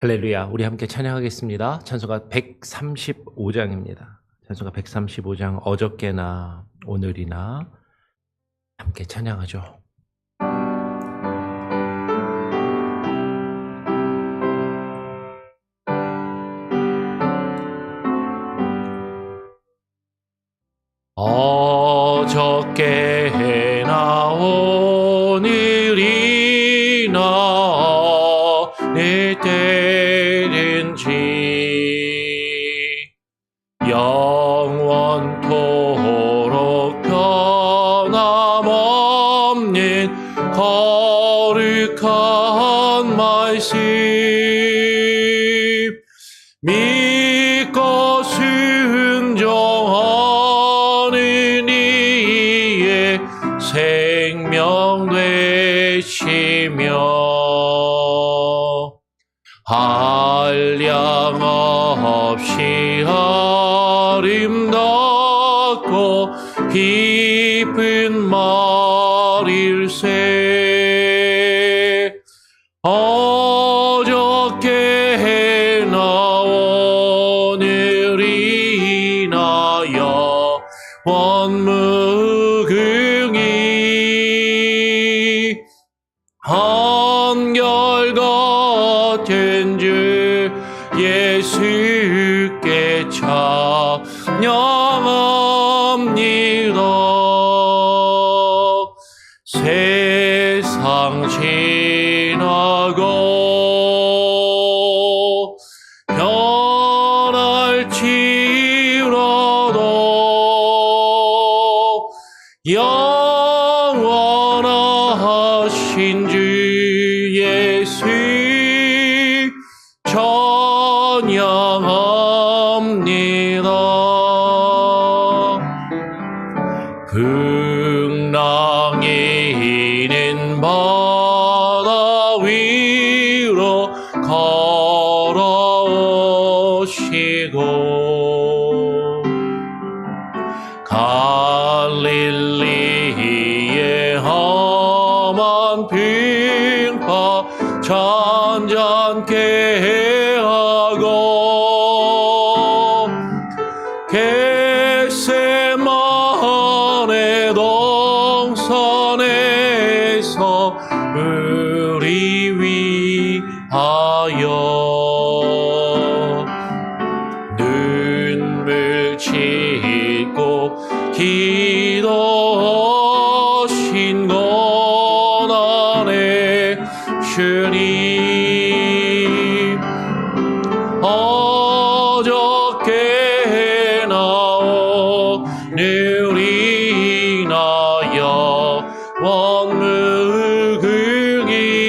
할렐루야. 우리 함께 찬양하겠습니다. 찬송가 135장입니다. 찬송가 135장 어저께나 오늘이나 함께 찬양하죠. 어저께나 오늘이나 내 때든지 영원토록 변함없는 거룩한 말씀 믿고 순종하는 이의 생명 되시며 한량 없이 아름답고 깊은 말일세 어저께나 오늘이나 영원무궁히 한결같은 주 예수께 찬양합니다. 세상 지나고 변할지라도 영원하신 주 예수 찬양합니다. 풍랑이는 바다 위로 걸어오시고 갈릴리의 험한 풍파 잔잔케 하고 겟세마네 동산에서 우리 위하여 눈물 짓고 기도하신 고난의 주님 어저께나 오늘이나 영원무궁히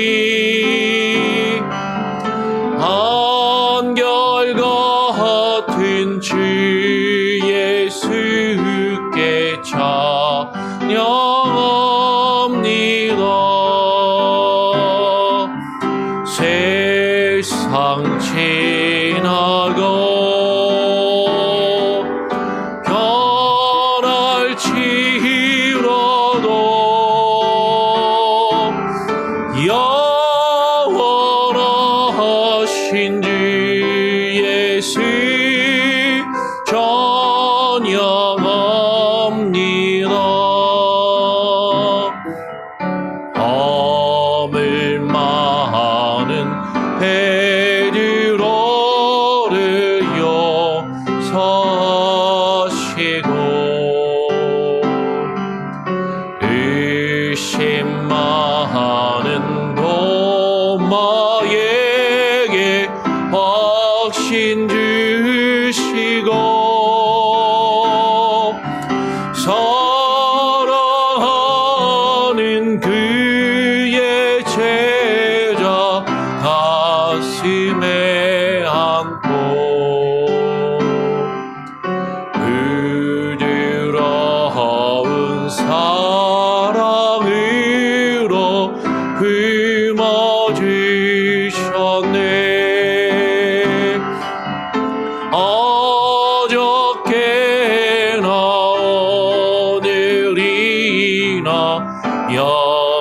한결같은 주 예수께 찬양합니다. 세상 지나고 변할지라도 영원하신 주 예수 찬양합니다. 허물 많은 베드로를 용서하시고 의심 많은 도마에게 확신 주시고 사랑하는 그의 제자 가슴에 안고 부드러운 사랑으로 품어주셨네. 어저께나 오늘이나 영원무궁히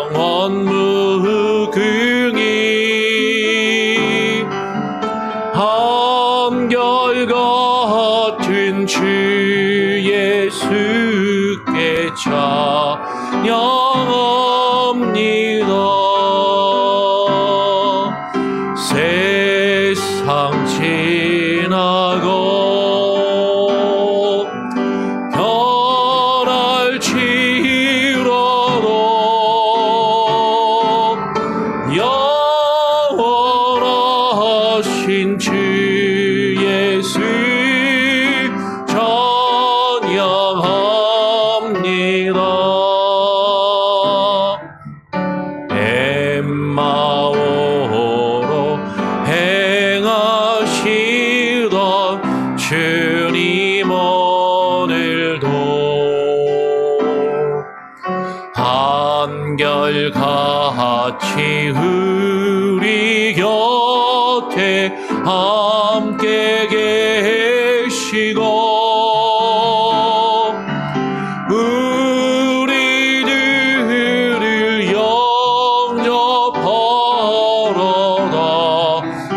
하신 주 예수 찬양합니다. 엠마오로 행하시던 주님 오늘도 한결같이 우리 곁에 함께 계시고 우리들을 영접하러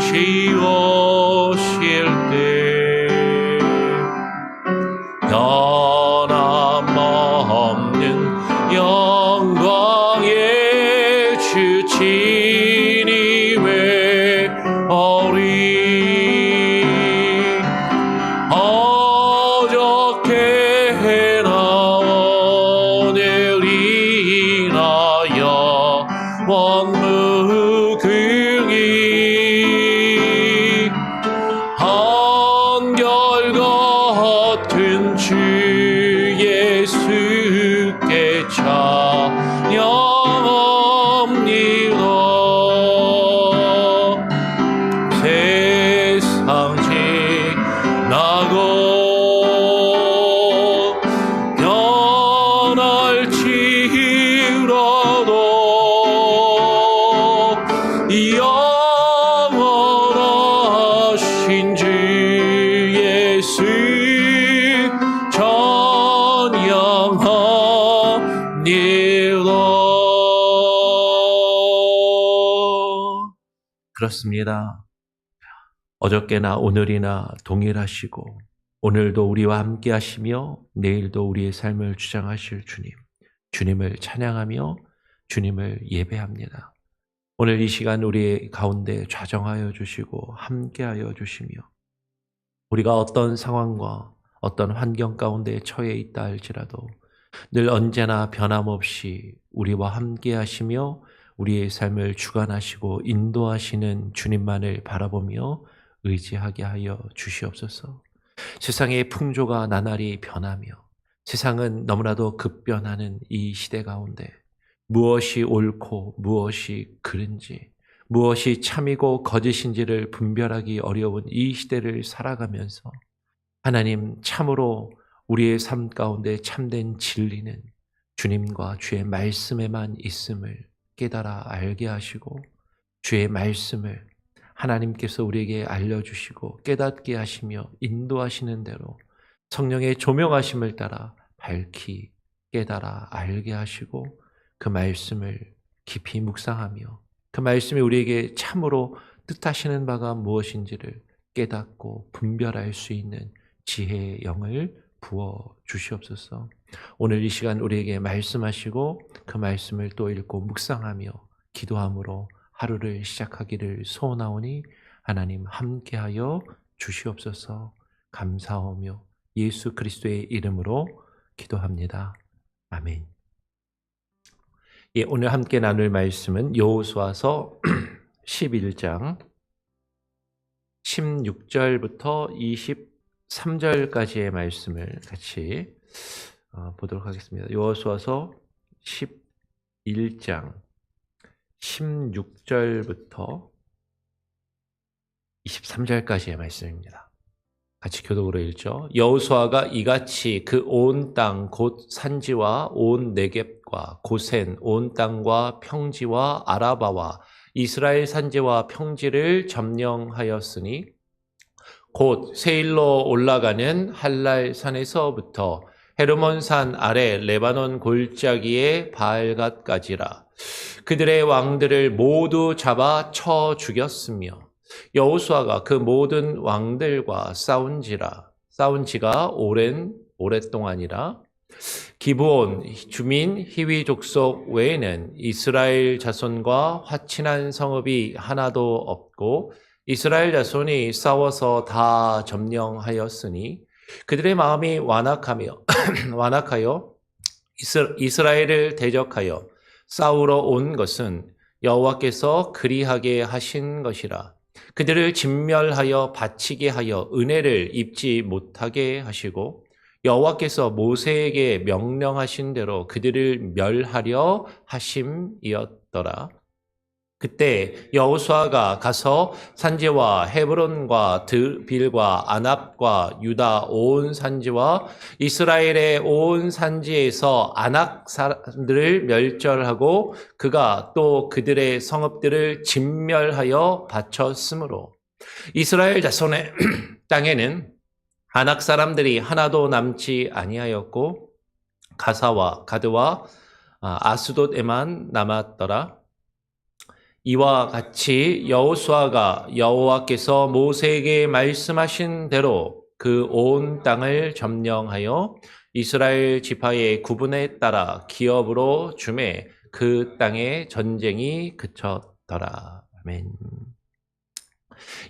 다시오실 때 변함없는 영광의 주 진임의 어리 어저께나 오늘이나 영원무궁히 한결같은 주 예수께 찬양합니다. 세상 지나고 변할지라도 영원하신 주 예수 찬양합니다. 그렇습니다. 어저께나 오늘이나 동일하시고 오늘도 우리와 함께 하시며 내일도 우리의 삶을 주장하실 주님, 주님을 찬양하며 주님을 예배합니다. 오늘 이 시간 우리 가운데 좌정하여 주시고 함께하여 주시며 우리가 어떤 상황과 어떤 환경 가운데 처해 있다 할지라도 늘 언제나 변함없이 우리와 함께 하시며 우리의 삶을 주관하시고 인도하시는 주님만을 바라보며 의지하게 하여 주시옵소서. 세상의 풍조가 나날이 변하며 세상은 너무나도 급변하는 이 시대 가운데 무엇이 옳고 무엇이 그른지, 무엇이 참이고 거짓인지를 분별하기 어려운 이 시대를 살아가면서 하나님, 참으로 우리의 삶 가운데 참된 진리는 주님과 주의 말씀에만 있음을 깨달아 알게 하시고 주의 말씀을 하나님께서 우리에게 알려주시고 깨닫게 하시며 인도하시는 대로 성령의 조명하심을 따라 밝히 깨달아 알게 하시고 그 말씀을 깊이 묵상하며 그 말씀이 우리에게 참으로 뜻하시는 바가 무엇인지를 깨닫고 분별할 수 있는 지혜의 영을 부어 주시옵소서. 오늘 이 시간 우리에게 말씀하시고 그 말씀을 또 읽고 묵상하며 기도함으로 하루를 시작하기를 소원하오니 하나님 함께하여 주시옵소서. 감사하며 예수 그리스도의 이름으로 기도합니다. 아멘. 예, 오늘 함께 나눌 말씀은 여호수아서 11장 16절부터 23절까지의 말씀을 같이 보도록 하겠습니다. 여호수아서 11장 16절부터 23절까지의 말씀입니다. 같이 교독으로 읽죠. 여호수아가 이같이 그 온 땅 곧 산지와 온 네겝과 고센 온 땅과 평지와 아라바와 이스라엘 산지와 평지를 점령하였으니 곧 세일로 올라가는 할랄 산에서부터 헤르몬 산 아래 레바논 골짜기의 바알갓까지라. 그들의 왕들을 모두 잡아 쳐 죽였으며 여호수아가 그 모든 왕들과 싸운 지가 오랫동안이라. 기브온 주민 히위 족속 외에는 이스라엘 자손과 화친한 성읍이 하나도 없고 이스라엘 자손이 싸워서 다 점령하였으니 그들의 마음이 완악하여 이스라엘을 대적하여 싸우러 온 것은 여호와께서 그리하게 하신 것이라. 그들을 진멸하여 바치게 하여 은혜를 입지 못하게 하시고 여호와께서 모세에게 명령하신 대로 그들을 멸하려 하심이었더라. 그때 여호수아가 가서 산지와 헤브론과 드빌과 아납과 유다 온 산지와 이스라엘의 온 산지에서 아낙 사람들을 멸절하고 그가 또 그들의 성읍들을 진멸하여 바쳤으므로 이스라엘 자손의 땅에는 아낙 사람들이 하나도 남지 아니하였고 가사와 가드와 아스돗에만 남았더라. 이와 같이 여호수아가 여호와께서 모세에게 말씀하신 대로 그 온 땅을 점령하여 이스라엘 지파의 구분에 따라 기업으로 주매 그 땅에 전쟁이 그쳤더라. 아멘.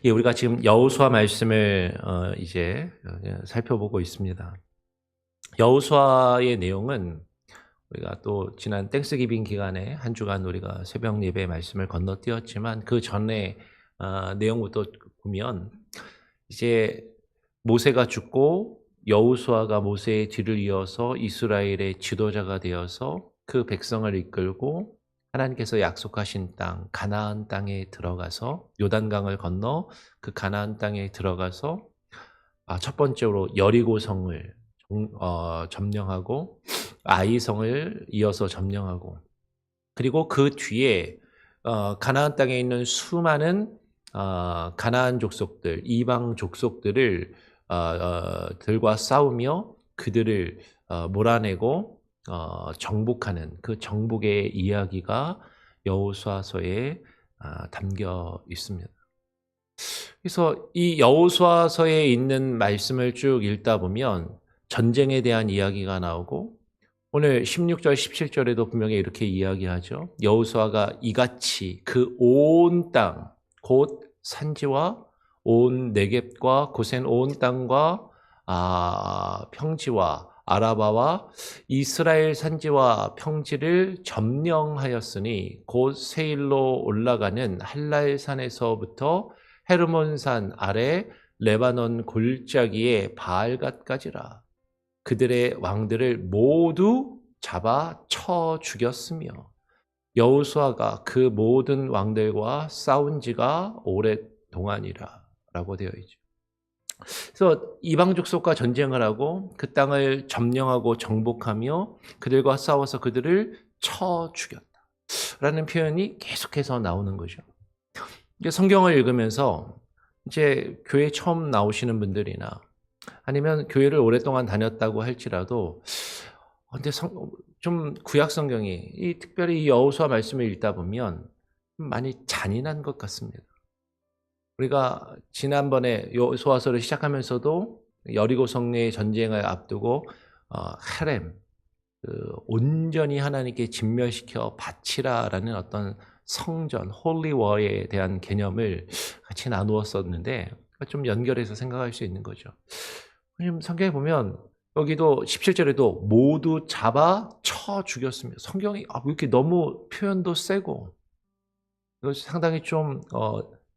예, 우리가 지금 여호수아 말씀을 이제 살펴보고 있습니다. 여호수아의 내용은 우리가 또 지난 땡스기빙 기간에 한 주간 우리가 새벽 예배 말씀을 건너뛰었지만 그 전에 내용부터 보면 이제 모세가 죽고 여호수아가 모세의 뒤를 이어서 이스라엘의 지도자가 되어서 그 백성을 이끌고 하나님께서 약속하신 땅 가나안 땅에 들어가서 요단강을 건너 그 가나안 땅에 들어가서 첫 번째로 여리고성을 점령하고 아이성을 이어서 점령하고 그리고 그 뒤에 가나안 땅에 있는 수많은 가나안 족속들, 이방 족속들을 들과 싸우며 그들을 몰아내고 정복하는 그 정복의 이야기가 여호수아서에 담겨 있습니다. 그래서 이 여호수아서에 있는 말씀을 쭉 읽다 보면 전쟁에 대한 이야기가 나오고 오늘 16절, 17절에도 분명히 이렇게 이야기하죠. 여호수아가 이같이 그 온 땅, 곧 산지와 온 네겝과 고센 온 땅과 평지와 아라바와 이스라엘 산지와 평지를 점령하였으니 곧 세일로 올라가는 할랄산에서부터 헤르몬산 아래 레바논 골짜기의 바알갓까지라. 그들의 왕들을 모두 잡아 쳐 죽였으며 여호수아가 그 모든 왕들과 싸운 지가 오랫동안이라 라고 되어 있죠. 그래서 이방 족속과 전쟁을 하고 그 땅을 점령하고 정복하며 그들과 싸워서 그들을 쳐 죽였다 라는 표현이 계속해서 나오는 거죠. 성경을 읽으면서 이제 교회 처음 나오시는 분들이나 아니면 교회를 오랫동안 다녔다고 할지라도 근데 좀 구약 성경이 특별히 이 여호수아 말씀을 읽다 보면 많이 잔인한 것 같습니다. 우리가 지난번에 여호수아서를 시작하면서도 여리고 성내의 전쟁을 앞두고 헤렘 온전히 하나님께 진멸시켜 바치라라는 어떤 성전 홀리 워에 대한 개념을 같이 나누었었는데 좀 연결해서 생각할 수 있는 거죠. 왜냐하면 성경에 보면 여기도 17절에도 모두 잡아 쳐 죽였으며 성경이 왜 이렇게 너무 표현도 세고 이것이 상당히 좀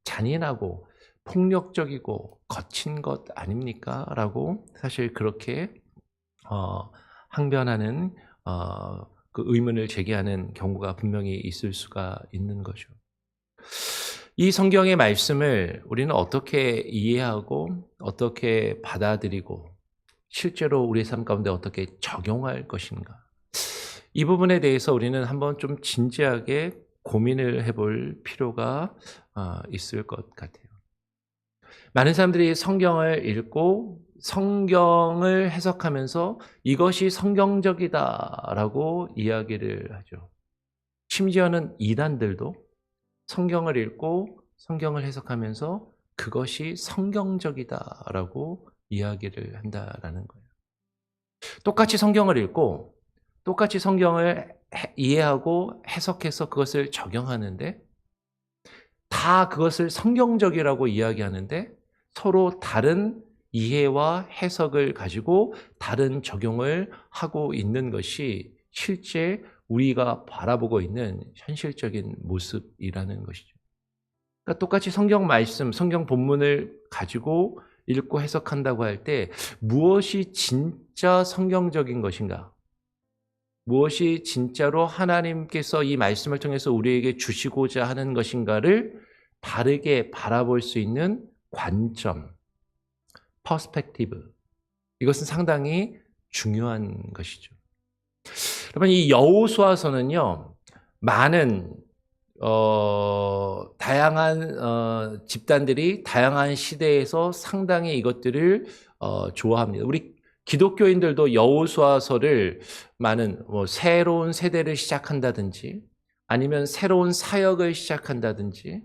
잔인하고 폭력적이고 거친 것 아닙니까? 라고 사실 그렇게 항변하는 그 의문을 제기하는 경우가 분명히 있을 수가 있는 거죠. 이 성경의 말씀을 우리는 어떻게 이해하고 어떻게 받아들이고 실제로 우리의 삶 가운데 어떻게 적용할 것인가? 이 부분에 대해서 우리는 한번 좀 진지하게 고민을 해볼 필요가 있을 것 같아요. 많은 사람들이 성경을 읽고 성경을 해석하면서 이것이 성경적이다라고 이야기를 하죠. 심지어는 이단들도 성경을 읽고 성경을 해석하면서 그것이 성경적이다라고 이야기를 한다라는 거예요. 똑같이 성경을 읽고 똑같이 성경을 이해하고 해석해서 그것을 적용하는데 다 그것을 성경적이라고 이야기하는데 서로 다른 이해와 해석을 가지고 다른 적용을 하고 있는 것이 실제 우리가 바라보고 있는 현실적인 모습이라는 것이죠. 그러니까 똑같이 성경 말씀, 성경 본문을 가지고 읽고 해석한다고 할 때 무엇이 진짜 성경적인 것인가? 무엇이 진짜로 하나님께서 이 말씀을 통해서 우리에게 주시고자 하는 것인가를 바르게 바라볼 수 있는 관점, 퍼스펙티브. 이것은 상당히 중요한 것이죠. 여러분, 이 여호수아서는요, 많은 다양한 집단들이 다양한 시대에서 상당히 이것들을 좋아합니다. 우리 기독교인들도 여호수아서를 많은 새로운 세대를 시작한다든지 아니면 새로운 사역을 시작한다든지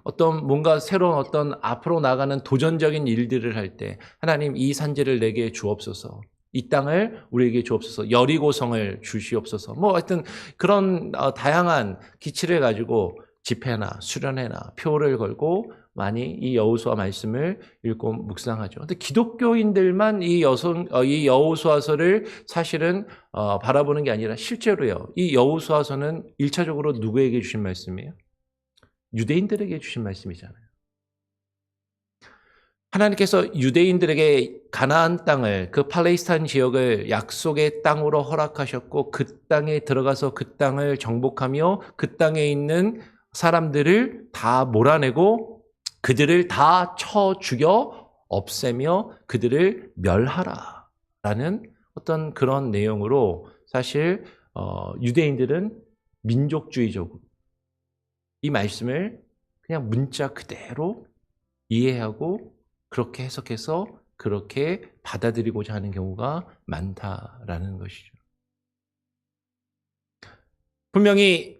어떤 뭔가 새로운 어떤 앞으로 나가는 도전적인 일들을 할 때 하나님 이 산지를 내게 주옵소서. 이 땅을 우리에게 주옵소서. 여리고성을 주시옵소서. 뭐 하여튼 그런 다양한 기치를 가지고 집회나 수련회나 표를 걸고 많이 이 여호수아 말씀을 읽고 묵상하죠. 근데 기독교인들만 이 여호수아서를 사실은 바라보는 게 아니라 실제로요. 이 여호수아서는 1차적으로 누구에게 주신 말씀이에요? 유대인들에게 주신 말씀이잖아요. 하나님께서 유대인들에게 가나안 땅을, 그 팔레스타인 지역을 약속의 땅으로 허락하셨고 그 땅에 들어가서 그 땅을 정복하며 그 땅에 있는 사람들을 다 몰아내고 그들을 다 쳐 죽여 없애며 그들을 멸하라라는 어떤 그런 내용으로 사실 유대인들은 민족주의적으로 이 말씀을 그냥 문자 그대로 이해하고 그렇게 해석해서 그렇게 받아들이고자 하는 경우가 많다라는 것이죠. 분명히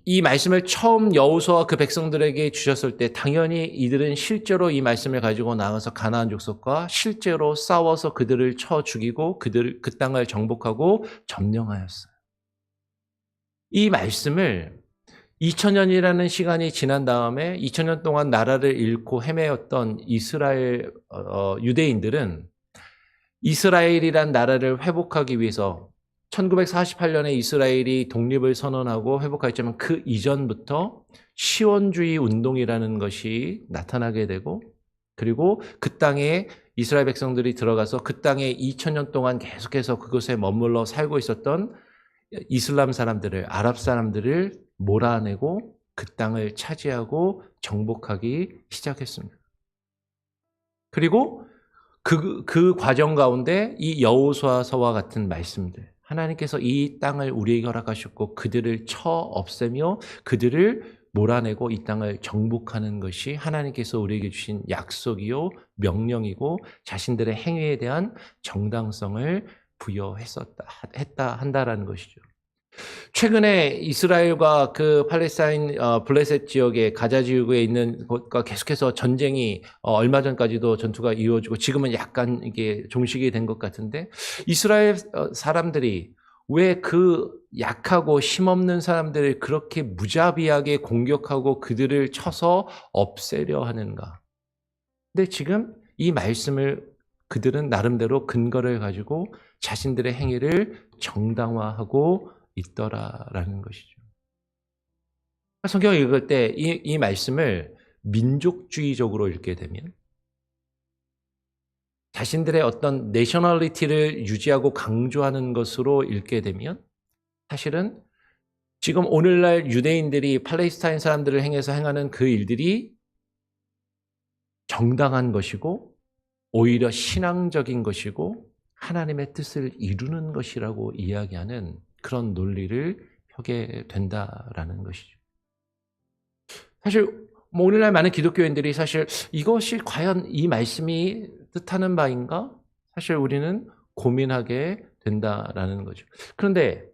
이 말씀을 처음 여호수아와 그 백성들에게 주셨을 때 당연히 이들은 실제로 이 말씀을 가지고 나가서 가나안 족속과 실제로 싸워서 그들을 쳐 죽이고 그 땅을 정복하고 점령하였어요. 이 말씀을 2000년이라는 시간이 지난 다음에 2000년 동안 나라를 잃고 헤매었던 이스라엘 유대인들은 이스라엘이란 나라를 회복하기 위해서 1948년에 이스라엘이 독립을 선언하고 회복하였지만 그 이전부터 시원주의 운동이라는 것이 나타나게 되고 그리고 그 땅에 이스라엘 백성들이 들어가서 그 땅에 2000년 동안 계속해서 그곳에 머물러 살고 있었던 이슬람 사람들을, 아랍 사람들을 몰아내고 그 땅을 차지하고 정복하기 시작했습니다. 그리고 그 과정 가운데 이 여호수아서와 같은 말씀들, 하나님께서 이 땅을 우리에게 허락하셨고 그들을 쳐 없애며 그들을 몰아내고 이 땅을 정복하는 것이 하나님께서 우리에게 주신 약속이요 명령이고 자신들의 행위에 대한 정당성을 한다라는 것이죠. 최근에 이스라엘과 그 팔레스타인 블레셋 지역의 가자 지역에 있는 곳과 계속해서 전쟁이 얼마 전까지도 전투가 이루어지고 지금은 약간 이게 종식이 된 것 같은데 이스라엘 사람들이 왜 그 약하고 힘없는 사람들을 그렇게 무자비하게 공격하고 그들을 쳐서 없애려 하는가? 근데 지금 이 말씀을 그들은 나름대로 근거를 가지고 자신들의 행위를 정당화하고 있더라라는 것이죠. 성경을 읽을 때 이 말씀을 민족주의적으로 읽게 되면 자신들의 어떤 내셔널리티를 유지하고 강조하는 것으로 읽게 되면 사실은 지금 오늘날 유대인들이 팔레스타인 사람들을 향해서 행하는 그 일들이 정당한 것이고 오히려 신앙적인 것이고 하나님의 뜻을 이루는 것이라고 이야기하는 그런 논리를 펴게 된다라는 것이죠. 사실 오늘날 많은 기독교인들이 사실 이것이 과연 이 말씀이 뜻하는 바인가? 사실 우리는 고민하게 된다라는 거죠. 그런데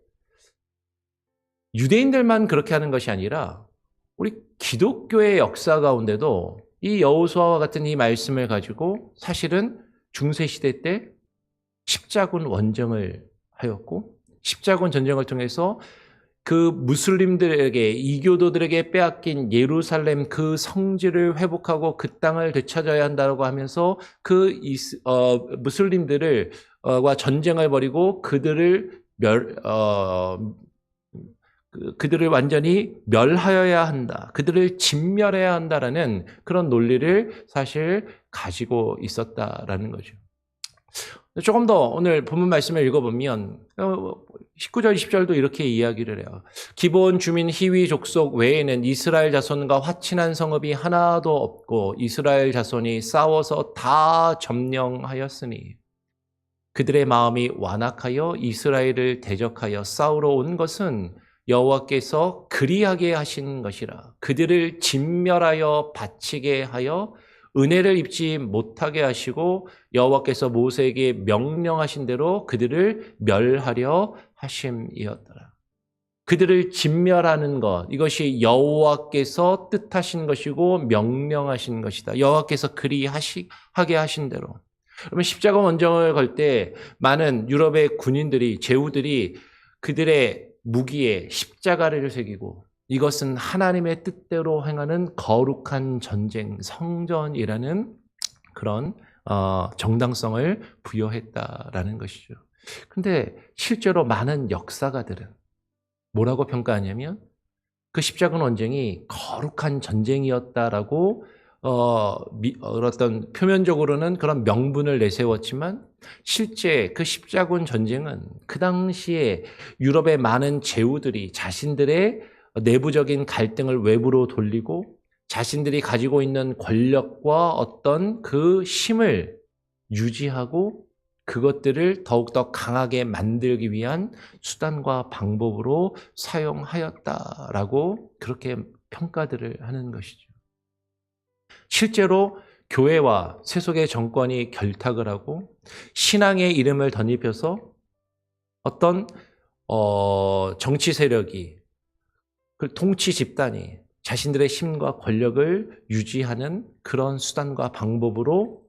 유대인들만 그렇게 하는 것이 아니라 우리 기독교의 역사 가운데도 이 여호수아와 같은 이 말씀을 가지고 사실은 중세시대 때 십자군 원정을 하였고 십자군 전쟁을 통해서 그 무슬림들에게 이교도들에게 빼앗긴 예루살렘 그 성지를 회복하고 그 땅을 되찾아야 한다고 하면서 그 무슬림들과 전쟁을 벌이고 그들을 그들을 완전히 멸하여야 한다. 그들을 진멸해야 한다라는 그런 논리를 사실 가지고 있었다라는 거죠. 조금 더 오늘 본문 말씀을 읽어보면 19절, 20절도 이렇게 이야기를 해요. 기본 주민 히위 족속 외에는 이스라엘 자손과 화친한 성읍이 하나도 없고 이스라엘 자손이 싸워서 다 점령하였으니 그들의 마음이 완악하여 이스라엘을 대적하여 싸우러 온 것은 여호와께서 그리하게 하신 것이라. 그들을 진멸하여 바치게 하여 은혜를 입지 못하게 하시고 여호와께서 모세에게 명령하신 대로 그들을 멸하려 하심이었더라. 그들을 진멸하는 것, 이것이 여호와께서 뜻하신 것이고 명령하신 것이다. 여호와께서 그리하게 하신 대로. 그러면 십자가 원정을 걸 때 많은 유럽의 군인들이, 제후들이 그들의 무기에 십자가를 새기고 이것은 하나님의 뜻대로 행하는 거룩한 전쟁, 성전이라는 그런 정당성을 부여했다라는 것이죠. 그런데 실제로 많은 역사가들은 뭐라고 평가하냐면 그 십자가 원정이 거룩한 전쟁이었다라고 어떤 표면적으로는 그런 명분을 내세웠지만 실제 그 십자군 전쟁은 그 당시에 유럽의 많은 제후들이 자신들의 내부적인 갈등을 외부로 돌리고 자신들이 가지고 있는 권력과 어떤 그 힘을 유지하고 그것들을 더욱더 강하게 만들기 위한 수단과 방법으로 사용하였다라고 그렇게 평가들을 하는 것이죠. 실제로 교회와 세속의 정권이 결탁을 하고 신앙의 이름을 덧입혀서 어떤 정치 세력이, 그 통치 집단이 자신들의 힘과 권력을 유지하는 그런 수단과 방법으로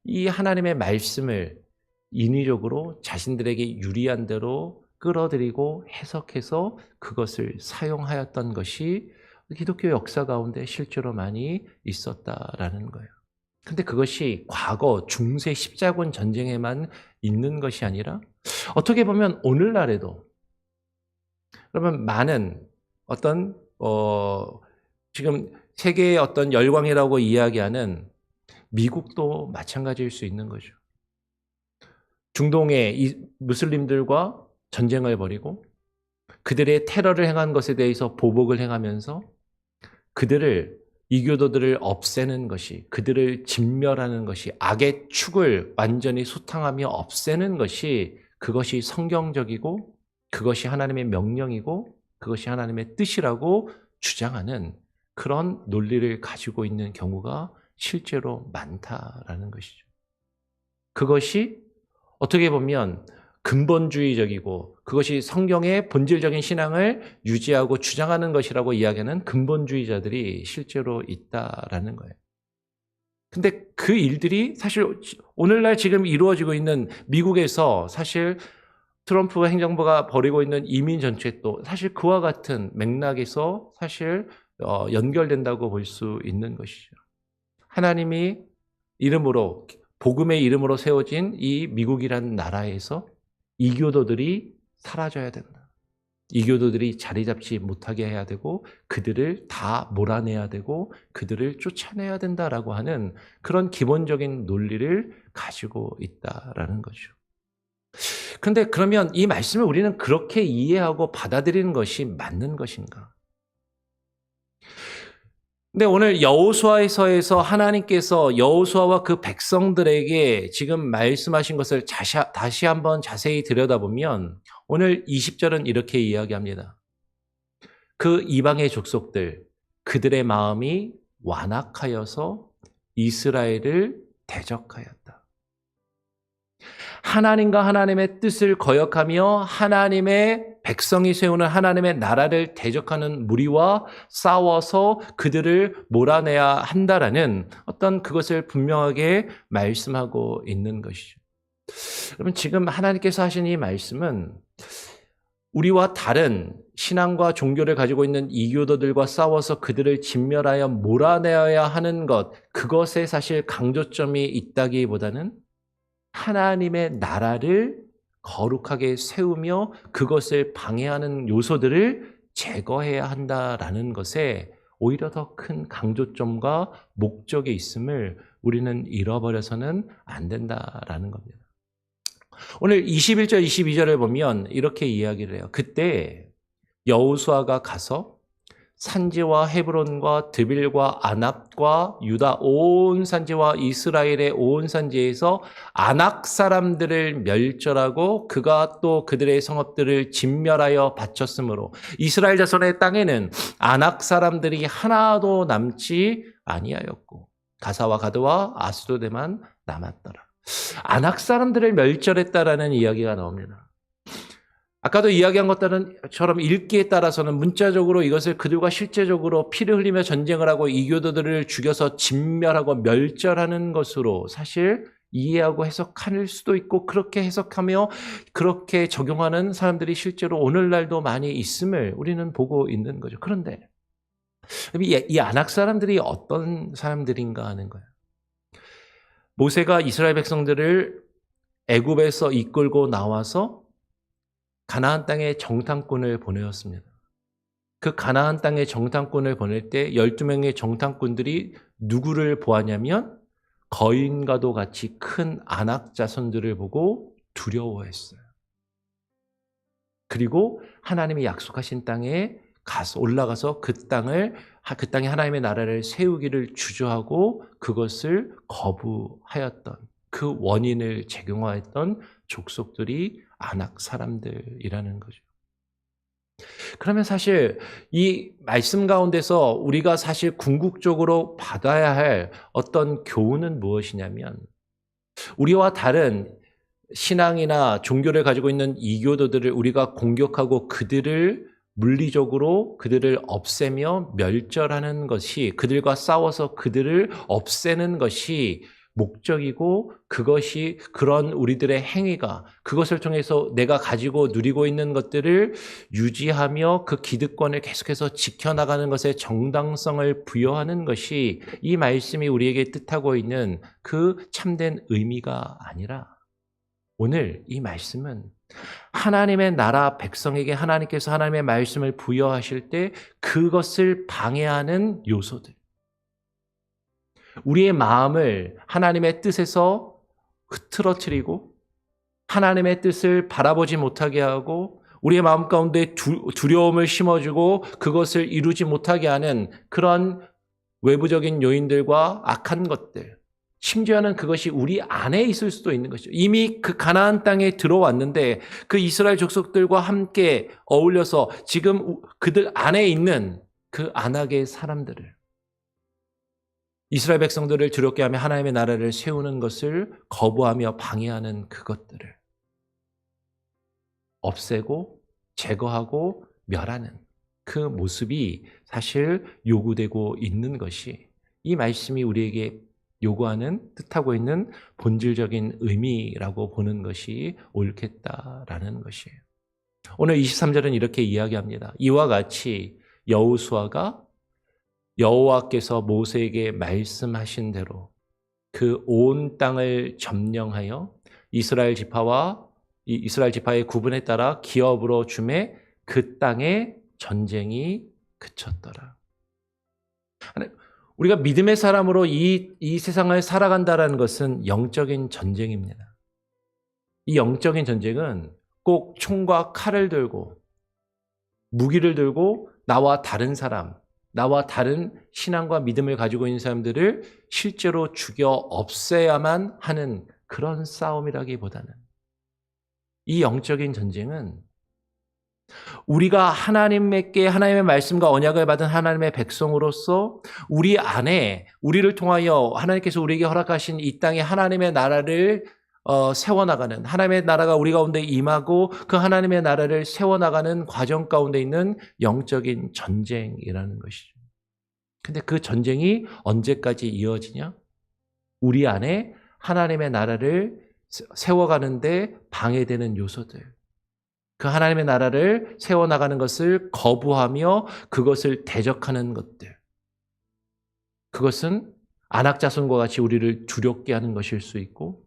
이 하나님의 말씀을 인위적으로 자신들에게 유리한 대로 끌어들이고 해석해서 그것을 사용하였던 것이 기독교 역사 가운데 실제로 많이 있었다라는 거예요. 근데 그것이 과거 중세 십자군 전쟁에만 있는 것이 아니라 어떻게 보면 오늘날에도, 그러면 많은 어떤 지금 세계의 어떤 열광이라고 이야기하는 미국도 마찬가지일 수 있는 거죠. 중동의 이 무슬림들과 전쟁을 벌이고 그들의 테러를 행한 것에 대해서 보복을 행하면서 그들을, 이교도들을 없애는 것이, 그들을 진멸하는 것이, 악의 축을 완전히 소탕하며 없애는 것이, 그것이 성경적이고 그것이 하나님의 명령이고 그것이 하나님의 뜻이라고 주장하는 그런 논리를 가지고 있는 경우가 실제로 많다라는 것이죠. 그것이 어떻게 보면 근본주의적이고 그것이 성경의 본질적인 신앙을 유지하고 주장하는 것이라고 이야기하는 근본주의자들이 실제로 있다라는 거예요. 근데 그 일들이 사실 오늘날 지금 이루어지고 있는 미국에서 사실 트럼프 행정부가 벌이고 있는 이민 정책도 사실 그와 같은 맥락에서 사실 연결된다고 볼 수 있는 것이죠. 하나님이 이름으로, 복음의 이름으로 세워진 이 미국이라는 나라에서 이교도들이 사라져야 된다. 이교도들이 자리 잡지 못하게 해야 되고 그들을 다 몰아내야 되고 그들을 쫓아내야 된다라고 하는 그런 기본적인 논리를 가지고 있다라는 거죠. 그런데 그러면 이 말씀을 우리는 그렇게 이해하고 받아들이는 것이 맞는 것인가? 근데 오늘 여호수아서에서 하나님께서 여호수아와 그 백성들에게 지금 말씀하신 것을 다시 한번 자세히 들여다보면 오늘 20절은 이렇게 이야기합니다. 그 이방의 족속들, 그들의 마음이 완악하여서 이스라엘을 대적하였다. 하나님과 하나님의 뜻을 거역하며 하나님의 백성이 세우는 하나님의 나라를 대적하는 무리와 싸워서 그들을 몰아내야 한다라는 어떤 그것을 분명하게 말씀하고 있는 것이죠. 여러분, 지금 하나님께서 하신 이 말씀은 우리와 다른 신앙과 종교를 가지고 있는 이교도들과 싸워서 그들을 진멸하여 몰아내어야 하는 것, 그것에 사실 강조점이 있다기보다는 하나님의 나라를 거룩하게 세우며 그것을 방해하는 요소들을 제거해야 한다라는 것에 오히려 더 큰 강조점과 목적이 있음을 우리는 잃어버려서는 안 된다라는 겁니다. 오늘 21절, 22절을 보면 이렇게 이야기를 해요. 그때 여호수아가 가서 산지와 헤브론과 드빌과 아납과 유다 온 산지와 이스라엘의 온 산지에서 아낙 사람들을 멸절하고 그가 또 그들의 성읍들을 진멸하여 바쳤으므로 이스라엘 자손의 땅에는 아낙 사람들이 하나도 남지 아니하였고 가사와 가드와 아스도데만 남았더라. 아낙 사람들을 멸절했다라는 이야기가 나옵니다. 아까도 이야기한 것처럼 읽기에 따라서는 문자적으로 이것을 그들과 실제적으로 피를 흘리며 전쟁을 하고 이교도들을 죽여서 진멸하고 멸절하는 것으로 사실 이해하고 해석할 수도 있고 그렇게 해석하며 그렇게 적용하는 사람들이 실제로 오늘날도 많이 있음을 우리는 보고 있는 거죠. 그런데 이 아낙 사람들이 어떤 사람들인가 하는 거예요. 모세가 이스라엘 백성들을 애굽에서 이끌고 나와서 가나안 땅에 정탐꾼을 보내었습니다. 그 가나안 땅에 정탐꾼을 보낼 때 12명의 정탐꾼들이 누구를 보았냐면 거인과도 같이 큰 아낙 자손들을 보고 두려워했어요. 그리고 하나님이 약속하신 땅에 올라가서 그 땅에 하나님의 나라를 세우기를 주저하고 그것을 거부하였던 그 원인을 제공하였던 족속들이 아낙 사람들이라는 거죠. 그러면 사실 이 말씀 가운데서 우리가 사실 궁극적으로 받아야 할 어떤 교훈은 무엇이냐면 우리와 다른 신앙이나 종교를 가지고 있는 이교도들을 우리가 공격하고 그들을 물리적으로 그들을 없애며 멸절하는 것이 그들과 싸워서 그들을 없애는 것이 목적이고 그것이 그런 우리들의 행위가 그것을 통해서 내가 가지고 누리고 있는 것들을 유지하며 그 기득권을 계속해서 지켜나가는 것에 정당성을 부여하는 것이 이 말씀이 우리에게 뜻하고 있는 그 참된 의미가 아니라 오늘 이 말씀은 하나님의 나라 백성에게 하나님께서 하나님의 말씀을 부여하실 때 그것을 방해하는 요소들 우리의 마음을 하나님의 뜻에서 흐트러뜨리고 하나님의 뜻을 바라보지 못하게 하고 우리의 마음 가운데 두려움을 심어주고 그것을 이루지 못하게 하는 그런 외부적인 요인들과 악한 것들 심지어는 그것이 우리 안에 있을 수도 있는 것이죠. 이미 그 가나안 땅에 들어왔는데 그 이스라엘 족속들과 함께 어울려서 지금 그들 안에 있는 그 안악의 사람들을 이스라엘 백성들을 두렵게 하며 하나님의 나라를 세우는 것을 거부하며 방해하는 그것들을 없애고 제거하고 멸하는 그 모습이 사실 요구되고 있는 것이 이 말씀이 우리에게 요구하는 뜻하고 있는 본질적인 의미라고 보는 것이 옳겠다라는 것이에요. 오늘 23절은 이렇게 이야기합니다. 이와 같이 여호수아가 여호와께서 모세에게 말씀하신 대로 그 온 땅을 점령하여 이스라엘 지파의 구분에 따라 기업으로 주매 그 땅에 전쟁이 그쳤더라. 우리가 믿음의 사람으로 이 세상을 살아간다는 것은 영적인 전쟁입니다. 이 영적인 전쟁은 꼭 총과 칼을 들고 무기를 들고 나와 다른 사람, 나와 다른 신앙과 믿음을 가지고 있는 사람들을 실제로 죽여 없애야만 하는 그런 싸움이라기보다는 이 영적인 전쟁은 우리가 하나님께 하나님의 말씀과 언약을 받은 하나님의 백성으로서 우리 안에 우리를 통하여 하나님께서 우리에게 허락하신 이 땅에 하나님의 나라를 세워나가는 하나님의 나라가 우리 가운데 임하고 그 하나님의 나라를 세워나가는 과정 가운데 있는 영적인 전쟁이라는 것이죠. 근데 그 전쟁이 언제까지 이어지냐? 우리 안에 하나님의 나라를 세워가는데 방해되는 요소들. 그 하나님의 나라를 세워나가는 것을 거부하며 그것을 대적하는 것들. 그것은 안악자손과 같이 우리를 두렵게 하는 것일 수 있고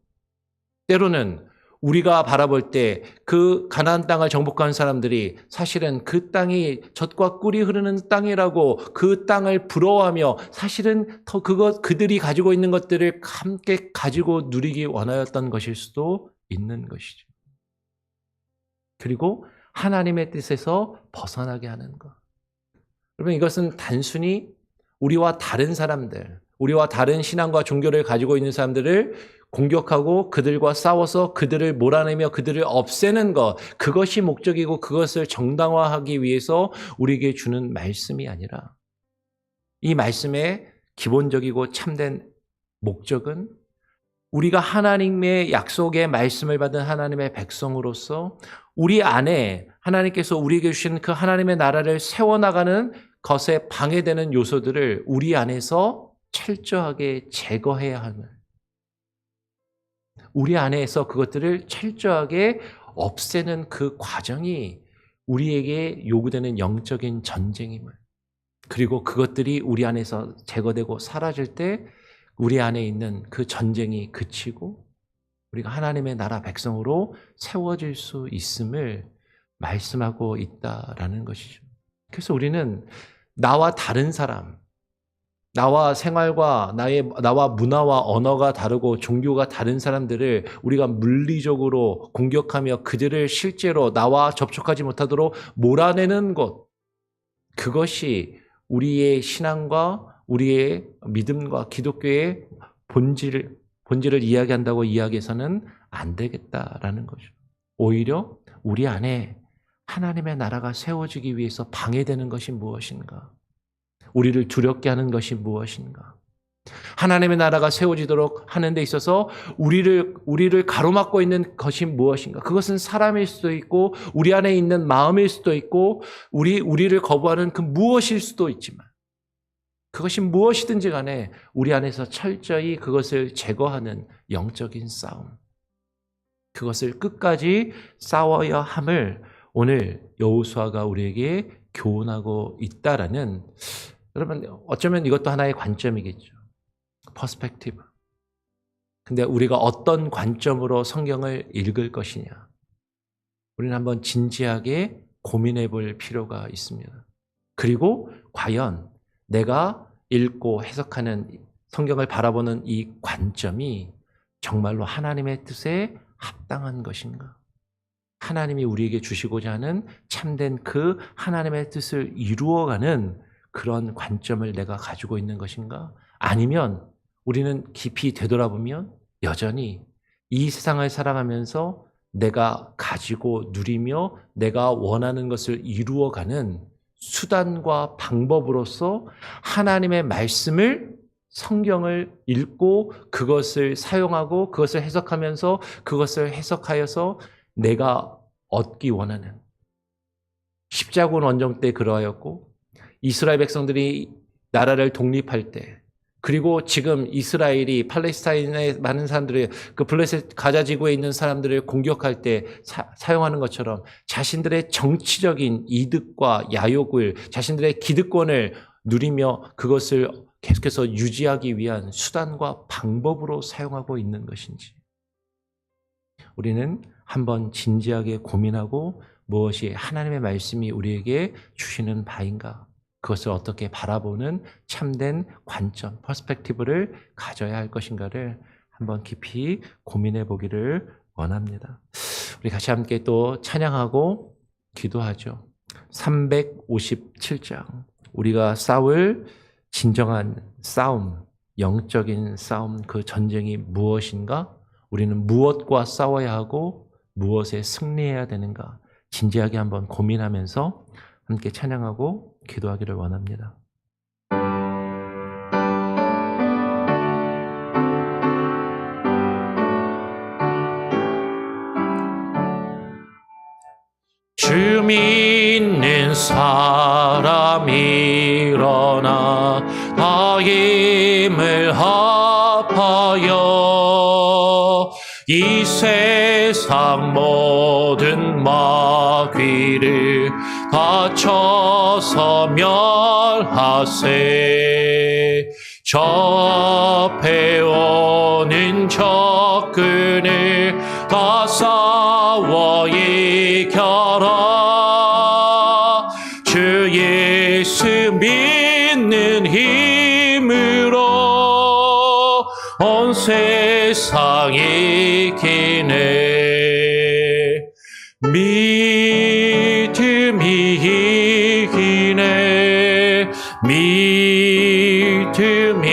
때로는 우리가 바라볼 때 그 가나안 땅을 정복한 사람들이 사실은 그 땅이 젖과 꿀이 흐르는 땅이라고 그 땅을 부러워하며 사실은 더 그들이 가지고 있는 것들을 함께 가지고 누리기 원하였던 것일 수도 있는 것이죠. 그리고 하나님의 뜻에서 벗어나게 하는 것. 여러분, 이것은 단순히 우리와 다른 사람들, 우리와 다른 신앙과 종교를 가지고 있는 사람들을 공격하고 그들과 싸워서 그들을 몰아내며 그들을 없애는 것, 그것이 목적이고 그것을 정당화하기 위해서 우리에게 주는 말씀이 아니라 이 말씀의 기본적이고 참된 목적은 우리가 하나님의 약속의 말씀을 받은 하나님의 백성으로서 우리 안에 하나님께서 우리에게 주신 그 하나님의 나라를 세워나가는 것에 방해되는 요소들을 우리 안에서 철저하게 제거해야 하는, 우리 안에서 그것들을 철저하게 없애는 그 과정이 우리에게 요구되는 영적인 전쟁임을, 그리고 그것들이 우리 안에서 제거되고 사라질 때 우리 안에 있는 그 전쟁이 그치고 우리가 하나님의 나라 백성으로 세워질 수 있음을 말씀하고 있다라는 것이죠. 그래서 우리는 나와 다른 사람, 나와 생활과 나와 문화와 언어가 다르고 종교가 다른 사람들을 우리가 물리적으로 공격하며 그들을 실제로 나와 접촉하지 못하도록 몰아내는 것, 그것이 우리의 신앙과 우리의 믿음과 기독교의 본질을 이야기한다고 이야기해서는 안 되겠다라는 거죠. 오히려 우리 안에 하나님의 나라가 세워지기 위해서 방해되는 것이 무엇인가? 우리를 두렵게 하는 것이 무엇인가? 하나님의 나라가 세워지도록 하는 데 있어서 우리를 가로막고 있는 것이 무엇인가? 그것은 사람일 수도 있고 우리 안에 있는 마음일 수도 있고 우리를 거부하는 그 무엇일 수도 있지만 그것이 무엇이든지 간에 우리 안에서 철저히 그것을 제거하는 영적인 싸움, 그것을 끝까지 싸워야 함을 오늘 여호수아가 우리에게 교훈하고 있다라는, 여러분 어쩌면 이것도 하나의 관점이겠죠. 퍼스펙티브. 근데 우리가 어떤 관점으로 성경을 읽을 것이냐, 우리는 한번 진지하게 고민해 볼 필요가 있습니다. 그리고 과연 내가 읽고 해석하는 성경을 바라보는 이 관점이 정말로 하나님의 뜻에 합당한 것인가? 하나님이 우리에게 주시고자 하는 참된 그 하나님의 뜻을 이루어가는 그런 관점을 내가 가지고 있는 것인가? 아니면 우리는 깊이 되돌아보면 여전히 이 세상을 살아가면서 내가 가지고 누리며 내가 원하는 것을 이루어가는 수단과 방법으로서 하나님의 말씀을, 성경을 읽고 그것을 사용하고 그것을 해석하면서 그것을 해석하여서 내가 얻기 원하는, 십자군 원정 때 그러하였고 이스라엘 백성들이 나라를 독립할 때, 그리고 지금 이스라엘이 팔레스타인의 많은 사람들이 그 블레셋 가자 지구에 있는 사람들을 공격할 때 사용하는 것처럼 자신들의 정치적인 이득과 야욕을, 자신들의 기득권을 누리며 그것을 계속해서 유지하기 위한 수단과 방법으로 사용하고 있는 것인지, 우리는 한번 진지하게 고민하고 무엇이 하나님의 말씀이 우리에게 주시는 바인가, 그것을 어떻게 바라보는 참된 관점, 퍼스펙티브를 가져야 할 것인가를 한번 깊이 고민해 보기를 원합니다. 우리 같이 함께 또 찬양하고 기도하죠. 357장, 우리가 싸울 진정한 싸움, 영적인 싸움, 그 전쟁이 무엇인가? 우리는 무엇과 싸워야 하고 무엇에 승리해야 되는가? 진지하게 한번 고민하면서 함께 찬양하고 기도하기를 원합니다. 주 믿는 사람 일어나 다 힘을 합하여 이 세상 모든 마귀를 다 쳐서 멸하세. 접해오는 적근을 다 싸워 이겨라. 주 예수 믿는 힘으로 온 세상 이기네. 믿음이 이기네. 믿음이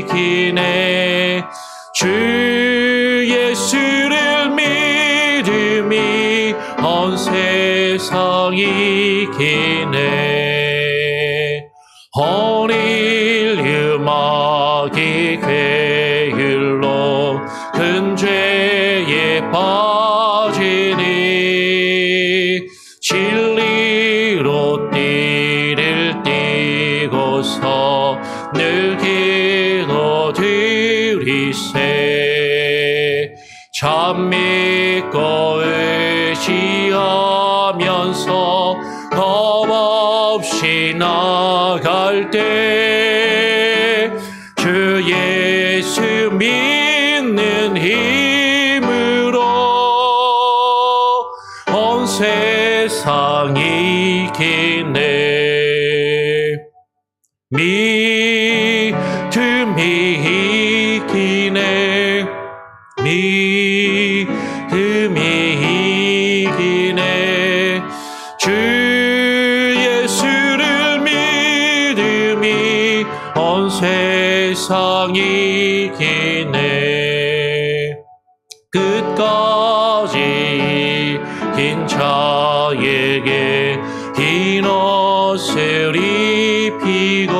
이기네. 주 예수를 믿음이 온 세상 이기네. 오늘 음악이 게을러 큰 죄에 빠지니 진리로 띠를 띠고서 늘 기도드리세. 참 믿고 의지하면서 겁없이 나갈 때 주 예수 믿는 힘으로 온 세상 이기네. 믿음이 이기네. 믿음이 이기네. 주 예수를 믿음이 온 세상 이기네. 끝까지 긴 자에게 긴 옷을 입히고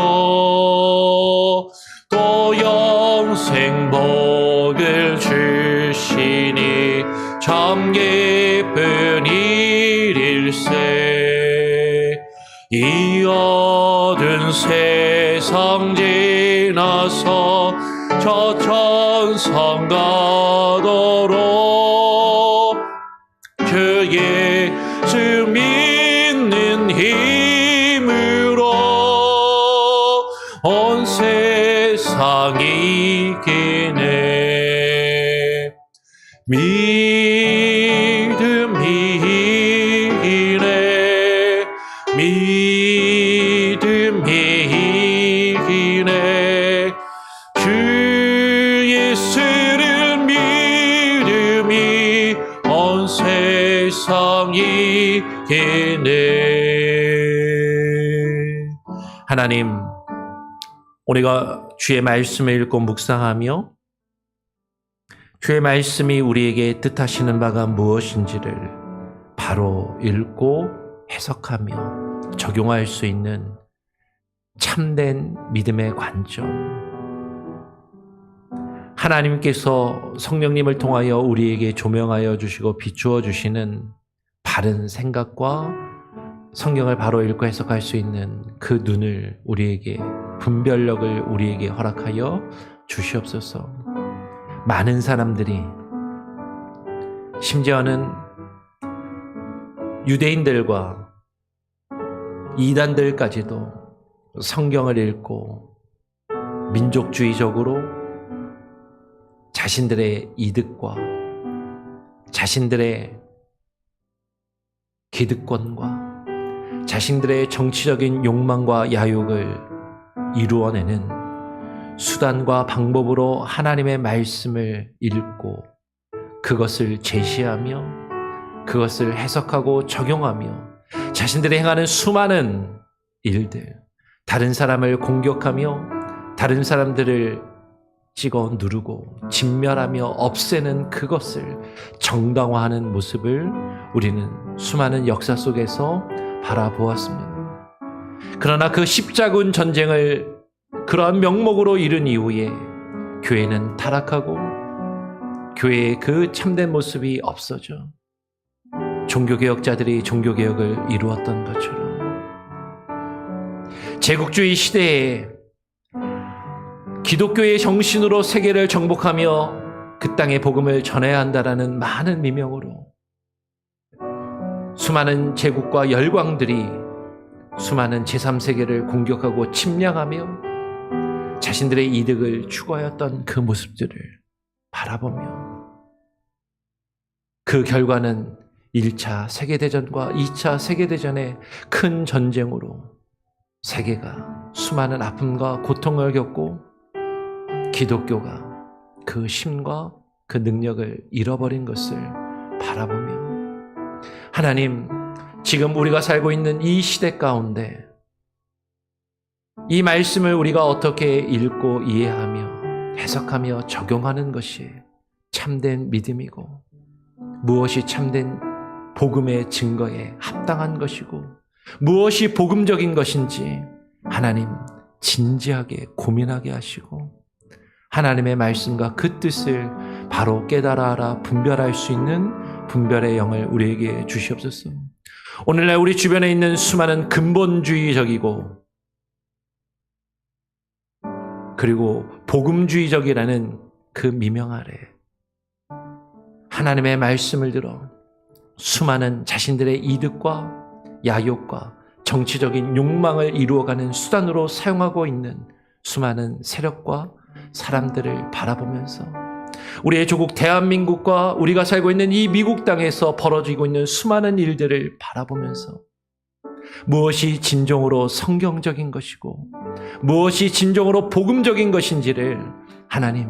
또 영생 복을 주시니 참 기쁜 일일세. 이 어두운 세상 지나서 저 천상 가도록 주 예수 믿는 힘으로 온 세상 이기네. 믿음이 이기네. 믿음이 이기네. 주 예수를 믿음이 온 세상 이기네. 하나님, 우리가 주의 말씀을 읽고 묵상하며 주의 말씀이 우리에게 뜻하시는 바가 무엇인지를 바로 읽고 해석하며 적용할 수 있는 참된 믿음의 관점, 하나님께서 성령님을 통하여 우리에게 조명하여 주시고 비추어 주시는 바른 생각과 성경을 바로 읽고 해석할 수 있는 그 눈을 우리에게, 분별력을 우리에게 허락하여 주시옵소서. 많은 사람들이, 심지어는 유대인들과 이단들까지도 성경을 읽고 민족주의적으로 자신들의 이득과 자신들의 기득권과 자신들의 정치적인 욕망과 야욕을 이루어내는 수단과 방법으로 하나님의 말씀을 읽고 그것을 제시하며 그것을 해석하고 적용하며 자신들이 행하는 수많은 일들, 다른 사람을 공격하며 다른 사람들을 찍어 누르고 진멸하며 없애는 그것을 정당화하는 모습을 우리는 수많은 역사 속에서 바라보았습니다. 그러나 그 십자군 전쟁을 그러한 명목으로 이룬 이후에 교회는 타락하고 교회의 그 참된 모습이 없어져 종교개혁자들이 종교개혁을 이루었던 것처럼 제국주의 시대에 기독교의 정신으로 세계를 정복하며 그 땅의 복음을 전해야 한다라는 많은 미명으로 수많은 제국과 열광들이 수많은 제3세계를 공격하고 침략하며 자신들의 이득을 추구하였던 그 모습들을 바라보며 그 결과는 1차 세계대전과 2차 세계대전의 큰 전쟁으로 세계가 수많은 아픔과 고통을 겪고 기독교가 그 힘과 그 능력을 잃어버린 것을 바라보며 하나님, 지금 우리가 살고 있는 이 시대 가운데 이 말씀을 우리가 어떻게 읽고 이해하며 해석하며 적용하는 것이 참된 믿음이고 무엇이 참된 복음의 증거에 합당한 것이고 무엇이 복음적인 것인지 하나님 진지하게 고민하게 하시고 하나님의 말씀과 그 뜻을 바로 깨달아 알아 분별할 수 있는 분별의 영을 우리에게 주시옵소서. 오늘날 우리 주변에 있는 수많은 근본주의적이고 그리고 복음주의적이라는 그 미명 아래 하나님의 말씀을 들어 수많은 자신들의 이득과 야욕과 정치적인 욕망을 이루어가는 수단으로 사용하고 있는 수많은 세력과 사람들을 바라보면서 우리의 조국 대한민국과 우리가 살고 있는 이 미국 땅에서 벌어지고 있는 수많은 일들을 바라보면서 무엇이 진정으로 성경적인 것이고 무엇이 진정으로 복음적인 것인지를 하나님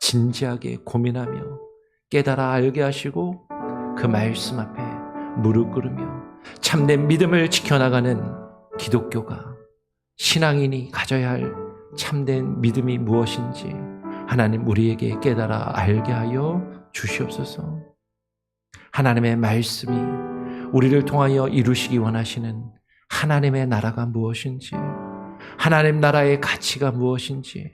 진지하게 고민하며 깨달아 알게 하시고 그 말씀 앞에 무릎 꿇으며 참된 믿음을 지켜나가는 기독교가 신앙인이 가져야 할 참된 믿음이 무엇인지 하나님 우리에게 깨달아 알게 하여 주시옵소서. 하나님의 말씀이 우리를 통하여 이루시기 원하시는 하나님의 나라가 무엇인지 하나님 나라의 가치가 무엇인지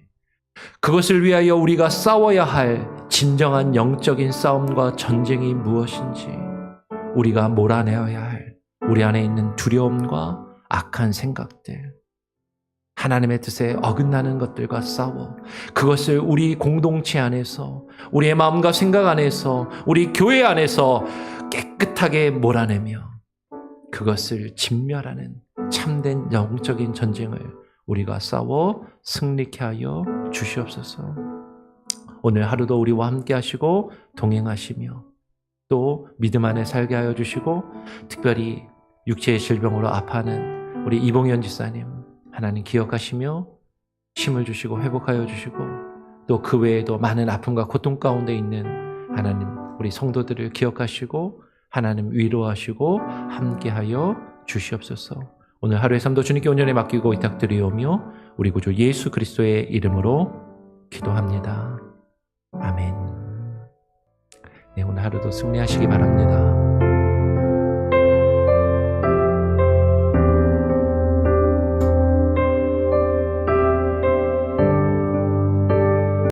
그것을 위하여 우리가 싸워야 할 진정한 영적인 싸움과 전쟁이 무엇인지 우리가 몰아내어야 할 우리 안에 있는 두려움과 악한 생각들 하나님의 뜻에 어긋나는 것들과 싸워 그것을 우리 공동체 안에서 우리의 마음과 생각 안에서 우리 교회 안에서 깨끗하게 몰아내며 그것을 진멸하는 참된 영적인 전쟁을 우리가 싸워 승리케 하여 주시옵소서. 오늘 하루도 우리와 함께 하시고 동행하시며 또 믿음 안에 살게 하여 주시고 특별히 육체의 질병으로 아파하는 우리 이봉현 지사님 하나님 기억하시며 힘을 주시고 회복하여 주시고 또 그 외에도 많은 아픔과 고통 가운데 있는 하나님 우리 성도들을 기억하시고 하나님 위로하시고 함께하여 주시옵소서. 오늘 하루의 삶도 주님께 온전히 맡기고 위탁드리오며 우리 구주 예수 그리스도의 이름으로 기도합니다. 아멘. 네, 오늘 하루도 승리하시기 바랍니다.